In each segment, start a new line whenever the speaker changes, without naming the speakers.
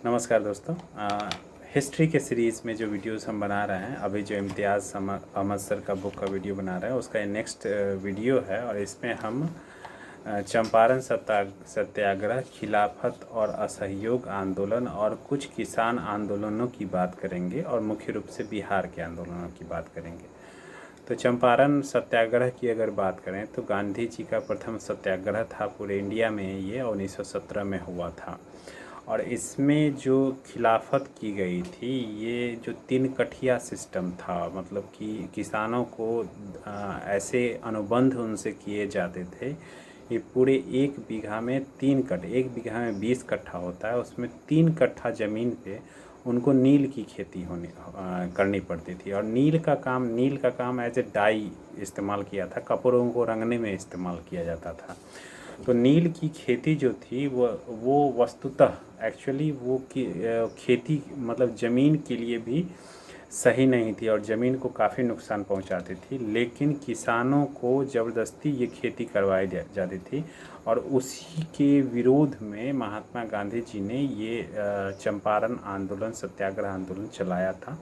नमस्कार दोस्तों। हिस्ट्री के सीरीज़ में जो वीडियोस हम बना रहे हैं, अभी जो इम्तियाज़ अहमद सर का बुक का वीडियो बना रहे हैं उसका ये नेक्स्ट वीडियो है। और इसमें हम चंपारण सत्याग्रह, खिलाफत और असहयोग आंदोलन और कुछ किसान आंदोलनों की बात करेंगे और मुख्य रूप से बिहार के आंदोलनों की बात करेंगे। तो चंपारण सत्याग्रह की अगर बात करें तो गांधी जी का प्रथम सत्याग्रह था पूरे इंडिया में, ये 1917 में हुआ था। और इसमें जो खिलाफत की गई थी, ये जो 3 कठिया सिस्टम था, मतलब कि किसानों को ऐसे अनुबंध उनसे किए जाते थे। ये पूरे 1 बीघा में 3 कट्ठा, 1 बीघा में 20 कट्ठा होता है, उसमें 3 कट्ठा ज़मीन पे उनको नील की खेती करनी पड़ती थी। और नील का काम एज ए डाई इस्तेमाल किया था, कपड़ों को रंगने में इस्तेमाल किया जाता था। तो नील की खेती जो थी वो वस्तुतः एक्चुअली खेती मतलब ज़मीन के लिए भी सही नहीं थी और ज़मीन को काफ़ी नुकसान पहुंचाती थी। लेकिन किसानों को ज़बरदस्ती ये खेती करवाई जाती थी और उसी के विरोध में महात्मा गांधी जी ने ये चंपारण आंदोलन, सत्याग्रह आंदोलन चलाया था।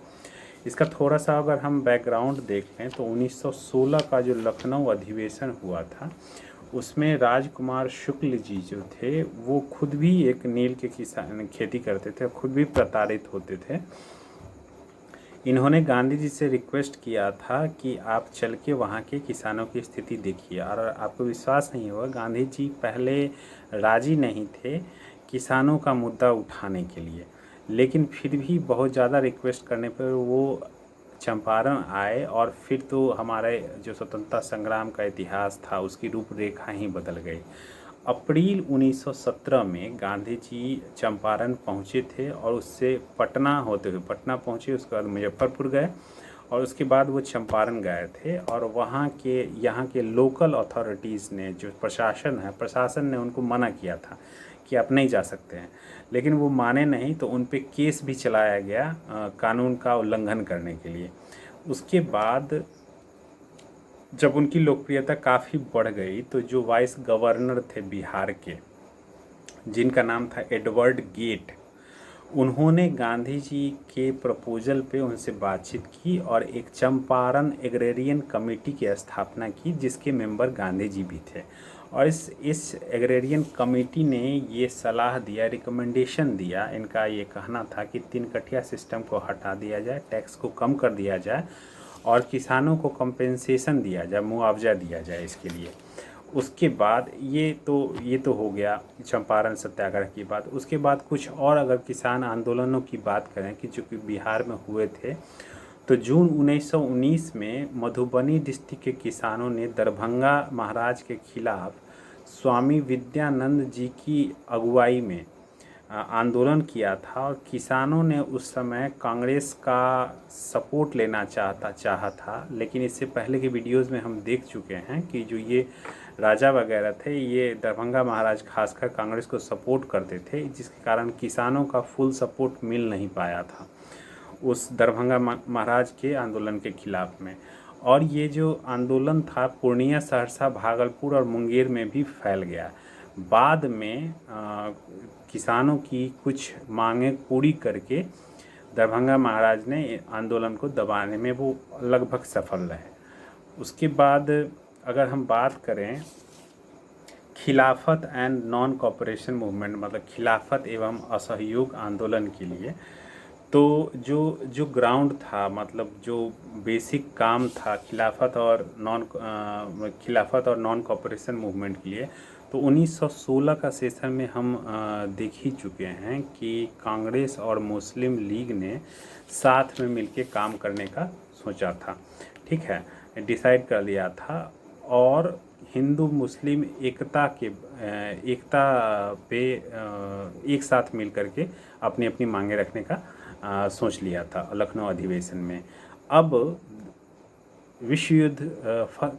इसका थोड़ा सा अगर हम बैकग्राउंड देख लें तो 1916 का जो लखनऊ अधिवेशन हुआ था, उसमें राजकुमार शुक्ल जी जो थे वो खुद भी एक नील के किसान खेती करते थे, खुद भी प्रताड़ित होते थे। इन्होंने गांधी जी से रिक्वेस्ट किया था कि आप चल के वहाँ के किसानों की स्थिति देखिए। और आपको विश्वास नहीं होगा, गांधी जी पहले राजी नहीं थे किसानों का मुद्दा उठाने के लिए, लेकिन फिर भी बहुत ज़्यादा रिक्वेस्ट करने पर वो चंपारण आए। और फिर तो हमारे जो स्वतंत्रता संग्राम का इतिहास था उसकी रूपरेखा ही बदल गई। अप्रैल 1917 में गांधी जी चंपारण पहुंचे थे और उससे पटना होते हुए पटना पहुंचे, उसके बाद मुजफ्फरपुर गए और उसके बाद वो चंपारण गए थे। और यहाँ के लोकल अथॉरिटीज़ ने, जो प्रशासन ने उनको मना किया था कि आप नहीं जा सकते हैं, लेकिन वो माने नहीं, तो उन पे केस भी चलाया गया कानून का उल्लंघन करने के लिए। उसके बाद जब उनकी लोकप्रियता काफ़ी बढ़ गई तो जो वाइस गवर्नर थे बिहार के, जिनका नाम था एडवर्ड गेट, उन्होंने गांधी जी के प्रपोजल पे उनसे बातचीत की और एक चंपारण एग्रेरियन कमेटी की स्थापना की, जिसके मेंबर गांधी जी भी थे। और इस एग्रेरियन कमेटी ने ये सलाह दिया, रिकमेंडेशन दिया, इनका ये कहना था कि 3 कठिया सिस्टम को हटा दिया जाए, टैक्स को कम कर दिया जाए और किसानों को कंपेंसेशन दिया जाए, मुआवजा दिया जाए इसके लिए। उसके बाद ये तो हो गया चंपारण सत्याग्रह की बात। उसके बाद कुछ और अगर किसान आंदोलनों की बात करें कि जो कि बिहार में हुए थे, तो जून 1919 में मधुबनी डिस्ट्रिक्ट के किसानों ने दरभंगा महाराज के खिलाफ स्वामी विद्यानंद जी की अगुवाई में आंदोलन किया था। और किसानों ने उस समय कांग्रेस का सपोर्ट लेना चाहा था, लेकिन इससे पहले के वीडियोस में हम देख चुके हैं कि जो ये राजा वगैरह थे, ये दरभंगा महाराज खासकर कांग्रेस को सपोर्ट करते थे, जिसके कारण किसानों का फुल सपोर्ट मिल नहीं पाया था उस दरभंगा महाराज के आंदोलन के खिलाफ में। और ये जो आंदोलन था पूर्णिया, सहरसा, भागलपुर और मुंगेर में भी फैल गया। बाद में किसानों की कुछ मांगें पूरी करके दरभंगा महाराज ने आंदोलन को दबाने में वो लगभग सफल रहे। उसके बाद अगर हम बात करें खिलाफत एंड नॉन कॉपरेशन मूवमेंट, मतलब खिलाफत एवं असहयोग आंदोलन के लिए, तो जो ग्राउंड था, मतलब जो बेसिक काम था खिलाफत और नॉन कॉपरेशन मूवमेंट के लिए, तो 1916 का सेशन में हम देख ही चुके हैं कि कांग्रेस और मुस्लिम लीग ने साथ में मिलके काम करने का सोचा था, ठीक है, डिसाइड कर लिया था। और हिंदू मुस्लिम एकता पे एक साथ मिल करके अपनी अपनी मांगे रखने का सोच लिया था लखनऊ अधिवेशन में। अब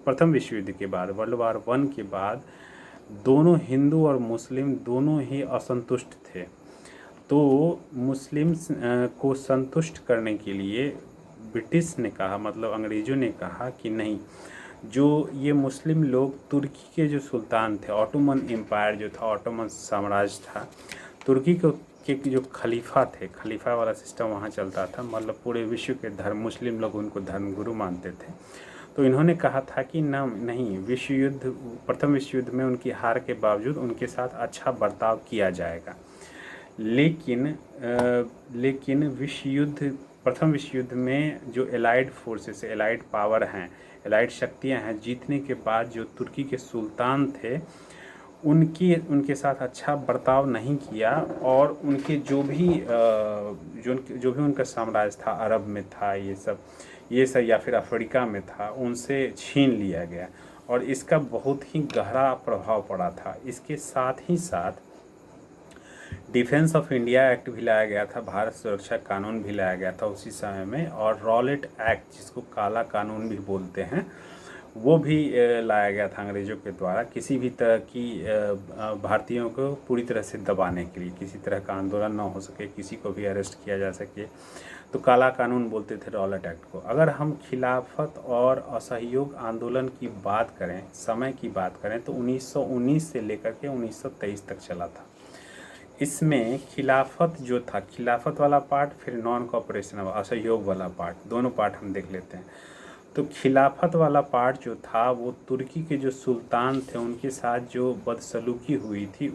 प्रथम विश्व युद्ध के बाद, वर्ल्ड वार 1 के बाद, दोनों हिंदू और मुस्लिम दोनों ही असंतुष्ट थे। तो मुस्लिम्स को संतुष्ट करने के लिए ब्रिटिश ने कहा, मतलब अंग्रेज़ों ने कहा कि नहीं, जो ये मुस्लिम लोग, तुर्की के जो सुल्तान थे, ऑटोमन एम्पायर जो था, ऑटोमन साम्राज्य था, तुर्की के जो खलीफा थे, खलीफा वाला सिस्टम वहाँ चलता था, मतलब पूरे विश्व के धर्म, मुस्लिम लोग उनको धर्मगुरु मानते थे। तो इन्होंने कहा था कि न नहीं, विश्व युद्ध, प्रथम विश्व युद्ध में उनकी हार के बावजूद उनके साथ अच्छा बर्ताव किया जाएगा। लेकिन प्रथम विश्व युद्ध में जो एलाइड फोर्सेस, एलाइड पावर हैं, एलाइड शक्तियां हैं, जीतने के बाद जो तुर्की के सुल्तान थे उनके साथ अच्छा बर्ताव नहीं किया, और उनके जो भी उनका साम्राज्य था, अरब में था ये सब या फिर अफ्रीका में था, उनसे छीन लिया गया, और इसका बहुत ही गहरा प्रभाव पड़ा था। इसके साथ ही साथ डिफेंस ऑफ इंडिया एक्ट भी लाया गया था, भारत सुरक्षा कानून भी लाया गया था उसी समय में, और रॉलेट एक्ट, जिसको काला कानून भी बोलते हैं, वो भी लाया गया था अंग्रेज़ों के द्वारा, किसी भी तरह की भारतीयों को पूरी तरह से दबाने के लिए, किसी तरह का आंदोलन ना हो सके, किसी को भी अरेस्ट किया जा सके, तो काला कानून बोलते थे रॉलेट एक्ट को। अगर हम खिलाफत और असहयोग आंदोलन की बात करें, समय की बात करें, तो 1919 से लेकर के 1923 तक चला था। इसमें खिलाफत जो था, खिलाफत वाला पार्ट, फिर नॉन कॉपरेशन असहयोग वाला पार्ट, दोनों पार्ट हम देख लेते हैं। तो खिलाफत वाला पार्ट जो था वो तुर्की के जो सुल्तान थे उनके साथ जो बदसलूकी हुई थी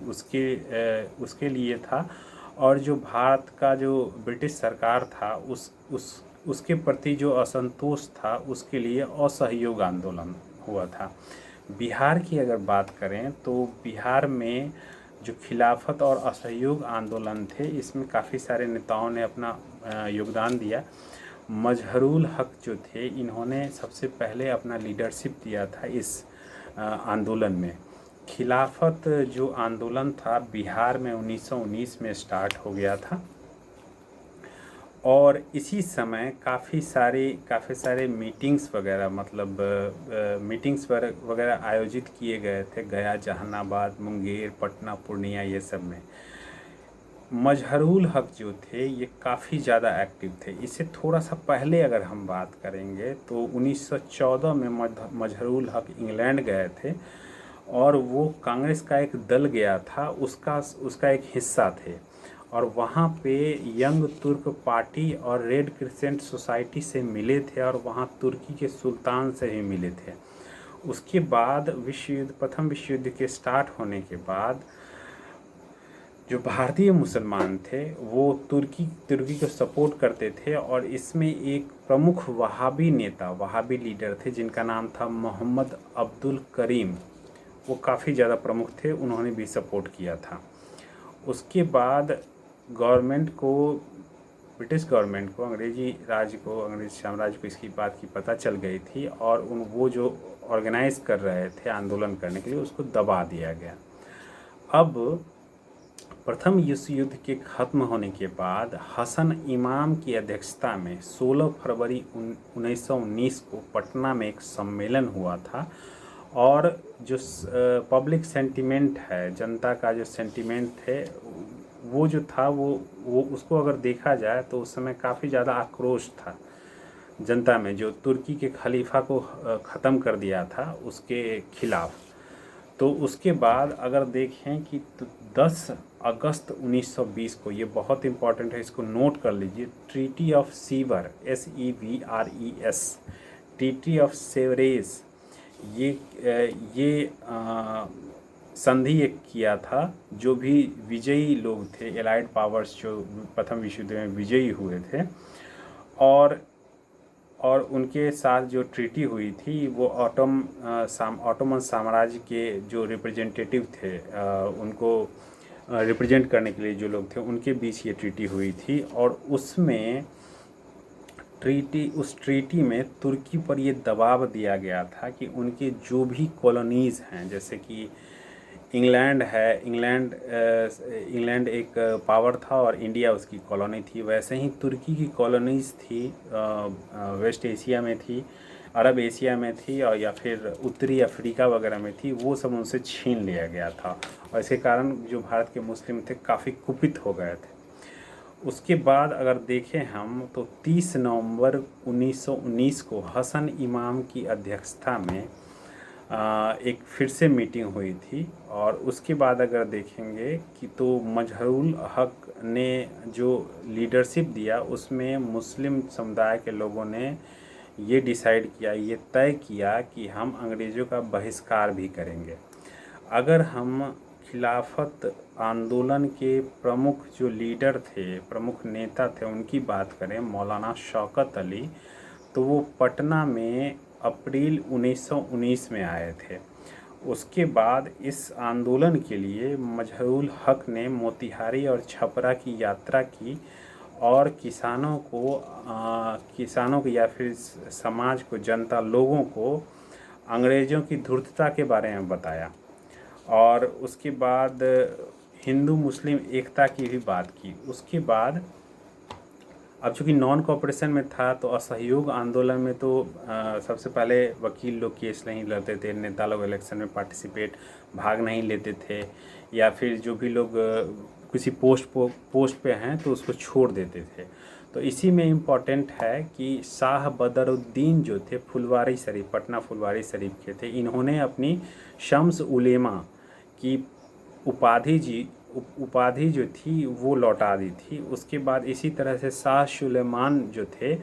उसके लिए था, और जो भारत का जो ब्रिटिश सरकार था उसके प्रति जो असंतोष था उसके लिए असहयोग आंदोलन हुआ था। बिहार की अगर बात करें तो बिहार में जो खिलाफत और असहयोग आंदोलन थे, इसमें काफ़ी सारे नेताओं ने अपना योगदान दिया। मजहरुल हक जो थे, इन्होंने सबसे पहले अपना लीडरशिप दिया था इस आंदोलन में। खिलाफत जो आंदोलन था बिहार में 1919 में स्टार्ट हो गया था, और इसी समय काफ़ी सारे मीटिंग्स वगैरह, मतलब मीटिंग्स वगैरह आयोजित किए गए थे गया, जहानाबाद, मुंगेर, पटना, पूर्णिया, ये सब में। मजहरुल हक जो थे ये काफ़ी ज़्यादा एक्टिव थे। इससे थोड़ा सा पहले अगर हम बात करेंगे तो 1914 में मजहरुल हक इंग्लैंड गए थे, और वो कांग्रेस का एक दल गया था, उसका एक हिस्सा थे, और वहाँ पे यंग तुर्क पार्टी और रेड क्रिसेंट सोसाइटी से मिले थे, और वहाँ तुर्की के सुल्तान से भी मिले थे। उसके बाद प्रथम विश्व युद्ध के स्टार्ट होने के बाद जो भारतीय मुसलमान थे वो तुर्की को सपोर्ट करते थे, और इसमें एक प्रमुख वहाबी नेता, वहाबी लीडर थे जिनका नाम था मोहम्मद अब्दुल करीम। वो काफ़ी ज़्यादा प्रमुख थे, उन्होंने भी सपोर्ट किया था। उसके बाद ब्रिटिश गवर्नमेंट को, अंग्रेज साम्राज्य को इसकी बात की पता चल गई थी, और वो जो ऑर्गेनाइज़ कर रहे थे आंदोलन करने के लिए, उसको दबा दिया गया। अब प्रथम विश्व युद्ध के ख़त्म होने के बाद हसन इमाम की अध्यक्षता में 16 फरवरी 1919 को पटना में एक सम्मेलन हुआ था, और जो पब्लिक सेंटिमेंट है, जनता का जो सेंटिमेंट थे, वो जो था वो उसको अगर देखा जाए तो उस समय काफ़ी ज़्यादा आक्रोश था जनता में, जो तुर्की के खलीफा को ख़त्म कर दिया था उसके खिलाफ। तो उसके बाद अगर देखें कि 10 अगस्त 1920 को, ये बहुत इम्पॉर्टेंट है, इसको नोट कर लीजिए, treaty of sewer, SEVRES, treaty of Sevres, ये संधि एक किया था। जो भी विजयी लोग थे, एलाइड पावर्स जो प्रथम विश्व युद्ध में विजयी हुए थे, और उनके साथ जो ट्रीटी हुई थी, वो ऑटोमन साम्राज्य के जो रिप्रेजेंटेटिव थे, उनको रिप्रेजेंट करने के लिए जो लोग थे, उनके बीच ये ट्रीटी हुई थी, और उस ट्रीटी में तुर्की पर ये दबाव दिया गया था कि उनके जो भी कॉलोनीज़ हैं, जैसे कि इंग्लैंड एक पावर था और इंडिया उसकी कॉलोनी थी, वैसे ही तुर्की की कॉलोनीज़ थी, वेस्ट एशिया में थी, अरब एशिया में थी, और या फिर उत्तरी अफ्रीका वगैरह में थी, वो सब उनसे छीन लिया गया था, और इसके कारण जो भारत के मुस्लिम थे काफ़ी कुपित हो गए थे। उसके बाद अगर देखें हम तो 30 नवंबर 1919 को हसन इमाम की अध्यक्षता में एक फिर से मीटिंग हुई थी। और उसके बाद अगर देखेंगे कि तो मजहरुल हक ने जो लीडरशिप दिया उसमें मुस्लिम समुदाय के लोगों ने ये डिसाइड किया, ये तय किया कि हम अंग्रेज़ों का बहिष्कार भी करेंगे। अगर हम खिलाफत आंदोलन के प्रमुख जो लीडर थे, प्रमुख नेता थे, उनकी बात करें, मौलाना शौकत अली, तो वो पटना में अप्रैल 1919 में आए थे। उसके बाद इस आंदोलन के लिए मजहरुल हक ने मोतिहारी और छपरा की यात्रा की और किसानों को या फिर समाज को, जनता लोगों को अंग्रेज़ों की धूर्तता के बारे में बताया। और उसके बाद हिंदू मुस्लिम एकता की भी बात की। उसके बाद अब चूँकि नॉन कोऑपरेशन में था तो असहयोग आंदोलन में तो सबसे पहले वकील लोग केस नहीं लड़ते थे, नेता लोग इलेक्शन में भाग नहीं लेते थे, या फिर जो भी लोग किसी पोस्ट पे हैं तो उसको छोड़ देते थे। तो इसी में इम्पॉर्टेंट है कि शाह बदरुद्दीन जो थे फुलवारी शरीफ, पटना फुलवारी शरीफ के थे, इन्होंने अपनी शम्स उलेमा की उपाधि जो थी वो लौटा दी थी। उसके बाद इसी तरह से शाह सुलेमान जो थे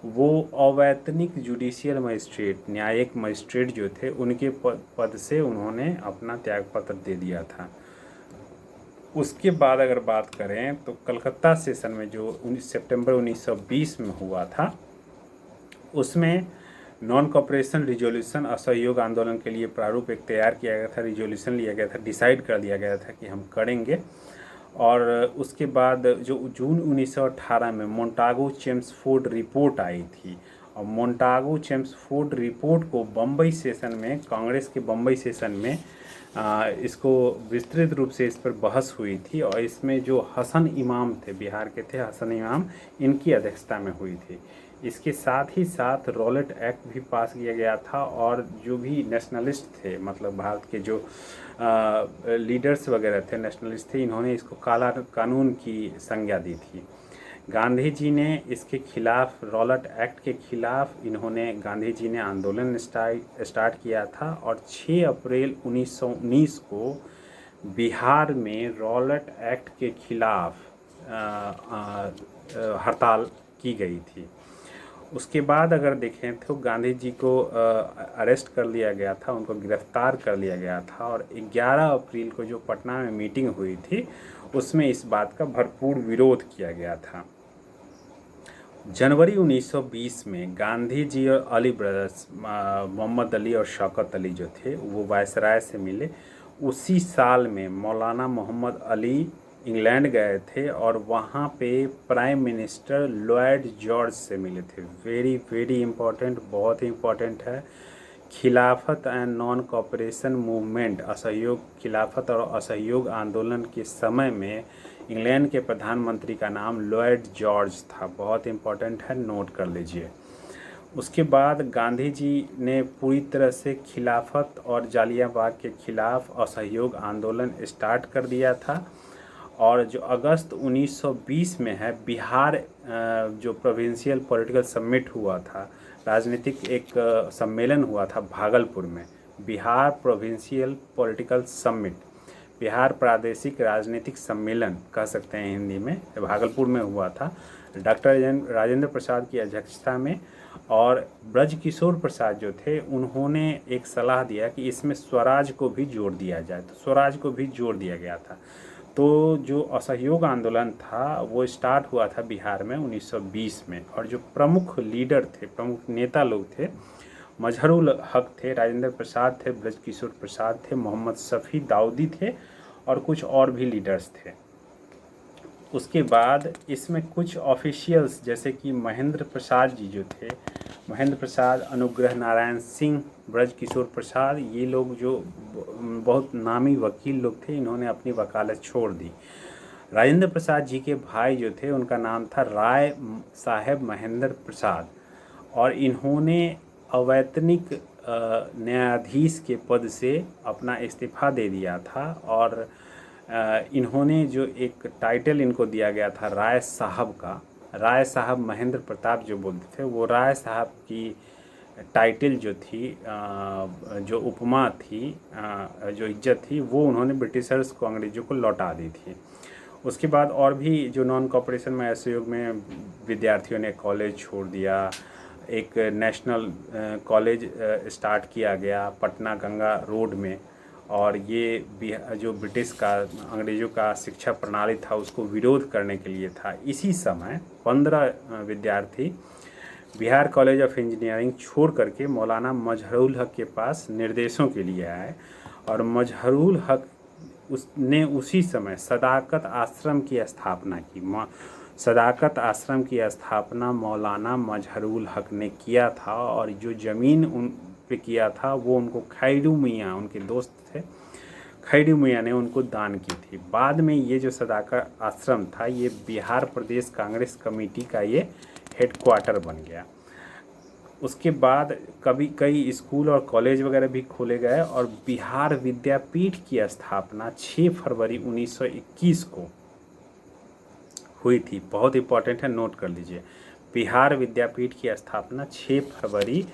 वो अवैतनिक जुडिशियल मजिस्ट्रेट, न्यायिक मजिस्ट्रेट जो थे, उनके पद से उन्होंने अपना त्यागपत्र दे दिया था। उसके बाद अगर बात करें तो कलकत्ता सेशन में जो 19 सितंबर 1920 में हुआ था, उसमें नॉन कॉपरेशन रिजोल्यूशन, असहयोग आंदोलन के लिए प्रारूप एक तैयार किया गया था, रिजोल्यूशन लिया गया था, डिसाइड कर दिया गया था कि हम करेंगे। और उसके बाद जो जून 1918 में मोंटागो चेम्सफोर्ड रिपोर्ट आई थी, और मोंटागो चेम्सफोर्ड रिपोर्ट को बम्बई सेशन में, कांग्रेस के बम्बई सेशन में इसको विस्तृत रूप से इस पर बहस हुई थी। और इसमें जो हसन इमाम थे, बिहार के थे हसन इमाम, इनकी अध्यक्षता में हुई थी। इसके साथ ही साथ रॉलेट एक्ट भी पास किया गया था, और जो भी नेशनलिस्ट थे, मतलब भारत के जो लीडर्स वगैरह थे, नेशनलिस्ट थे, इन्होंने इसको काला कानून की संज्ञा दी थी। गांधी जी ने इसके खिलाफ, रॉलेट एक्ट के खिलाफ गांधी जी ने आंदोलन स्टार्ट किया था। और 6 अप्रैल 1919 को बिहार में रॉलेट एक्ट के खिलाफ हड़ताल की गई थी। उसके बाद अगर देखें तो गांधी जी को अरेस्ट कर लिया गया था, उनको गिरफ्तार कर लिया गया था। और 11 अप्रैल को जो पटना में मीटिंग हुई थी उसमें इस बात का भरपूर विरोध किया गया था। जनवरी 1920 में गांधी जी और अली ब्रदर्स, मोहम्मद अली और शौकत अली जो थे, वो वायसराय से मिले। उसी साल में मौलाना मोहम्मद अली इंग्लैंड गए थे और वहाँ पे प्राइम मिनिस्टर लॉयड जॉर्ज से मिले थे। वेरी वेरी इम्पोर्टेंट, बहुत ही इम्पोर्टेंट है। खिलाफत एंड नॉन कॉपरेशन मूवमेंट, असहयोग, खिलाफत और असहयोग आंदोलन के समय में इंग्लैंड के प्रधानमंत्री का नाम लॉयड जॉर्ज था। बहुत इम्पोर्टेंट है, नोट कर लीजिए। उसके बाद गांधी जी ने पूरी तरह से खिलाफत और जालियांवाला के खिलाफ असहयोग आंदोलन स्टार्ट कर दिया था। और जो अगस्त 1920 में है, बिहार जो प्रोविंशियल पॉलिटिकल समिट हुआ था, राजनीतिक एक सम्मेलन हुआ था भागलपुर में, Bihar provincial political summit, Bihar प्रादेशिक राजनीतिक सम्मेलन कह सकते हैं हिंदी में, भागलपुर में हुआ था, डॉक्टर राजेंद्र प्रसाद की अध्यक्षता में। और ब्रजकिशोर प्रसाद जो थे, उन्होंने एक सलाह दिया कि इसमें स्वराज को भी जोड़ दिया जाए, तो स्वराज को भी जोड़ दिया गया था। तो जो असहयोग आंदोलन था वो स्टार्ट हुआ था बिहार में 1920 में। और जो प्रमुख लीडर थे, प्रमुख नेता लोग थे, मजहरुल हक थे, राजेंद्र प्रसाद थे, ब्रजकिशोर प्रसाद थे, मोहम्मद शफी दाऊदी थे, और कुछ और भी लीडर्स थे। उसके बाद इसमें कुछ ऑफिशियल्स जैसे कि महेंद्र प्रसाद जी जो थे, महेंद्र प्रसाद, अनुग्रह नारायण सिंह, ब्रजकिशोर प्रसाद, ये लोग जो बहुत नामी वकील लोग थे, इन्होंने अपनी वकालत छोड़ दी। राजेंद्र प्रसाद जी के भाई जो थे, उनका नाम था राय साहेब महेंद्र प्रसाद, और इन्होंने अवैतनिक न्यायाधीश के पद से अपना इस्तीफ़ा दे दिया था। और इन्होंने जो एक टाइटल इनको दिया गया था राय साहब का, राय साहब महेंद्र प्रताप जो बोलते थे, वो राय साहब की टाइटल जो थी, जो उपमा थी, जो इज्जत थी, वो उन्होंने ब्रिटिशर्स को, अंग्रेज़ों को लौटा दी थी। उसके बाद और भी जो नॉन कॉपरेशन में असहयोग में विद्यार्थियों ने कॉलेज छोड़ दिया। एक नेशनल कॉलेज स्टार्ट किया गया पटना गंगा रोड में, और ये जो ब्रिटिश का, अंग्रेज़ों का शिक्षा प्रणाली था उसको विरोध करने के लिए था। इसी समय 15 विद्यार्थी बिहार कॉलेज ऑफ इंजीनियरिंग छोड़ करके मौलाना मजहरुल हक के पास निर्देशों के लिए आए, और मजहरुल हक उसने उसी समय सदाकत आश्रम की स्थापना की। सदाकत आश्रम की स्थापना मौलाना मजहरुल हक ने किया था, और जो ज़मीन उन पे किया था वो उनको खैरू मियाँ, उनके दोस्त थे, खैरू मियाँ ने उनको दान की थी। बाद में ये जो सदाकत आश्रम था ये बिहार प्रदेश कांग्रेस कमेटी का ये हेडक्वार्टर बन गया। उसके बाद कई स्कूल और कॉलेज वगैरह भी खोले गए, और बिहार विद्यापीठ की स्थापना 6 फरवरी 1921 को हुई थी। बहुत इंपॉर्टेंट है, नोट कर लीजिए। बिहार विद्यापीठ की स्थापना 6 फरवरी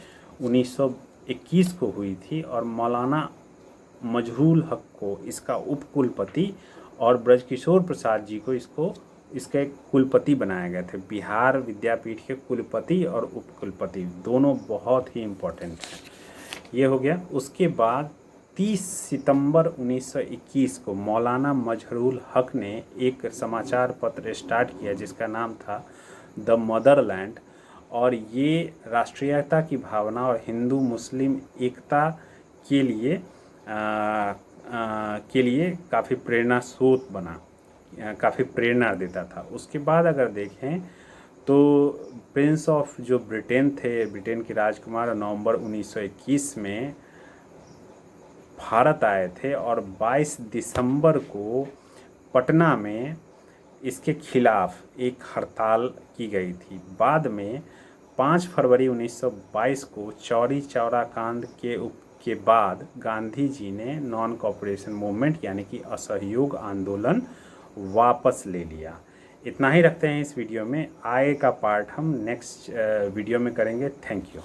1921 को हुई थी, और मौलाना मजहरुल हक को इसका उपकुलपति और ब्रजकिशोर प्रसाद जी को इसके कुलपति बनाए गए थे। बिहार विद्यापीठ के कुलपति और उपकुलपति दोनों बहुत ही इम्पोर्टेंट हैं। ये हो गया। उसके बाद 30 सितंबर 1921 को मौलाना मजहरुल हक ने एक समाचार पत्र स्टार्ट किया जिसका नाम था द मदरलैंड, और ये राष्ट्रीयता की भावना और हिंदू मुस्लिम एकता के लिए काफ़ी प्रेरणा स्रोत बना, काफ़ी प्रेरणा देता था। उसके बाद अगर देखें तो प्रिंस ऑफ जो ब्रिटेन थे, ब्रिटेन के राजकुमार, नवंबर 1921 में भारत आए थे, और 22 दिसंबर को पटना में इसके खिलाफ एक हड़ताल की गई थी। बाद में 5 फरवरी 1922 को चौरी चौरा कांड के बाद गांधी जी ने नॉन कॉपरेशन मूवमेंट यानी कि असहयोग आंदोलन वापस ले लिया। इतना ही रखते हैं इस वीडियो में। आगे का पार्ट हम नेक्स्ट वीडियो में करेंगे। Thank you.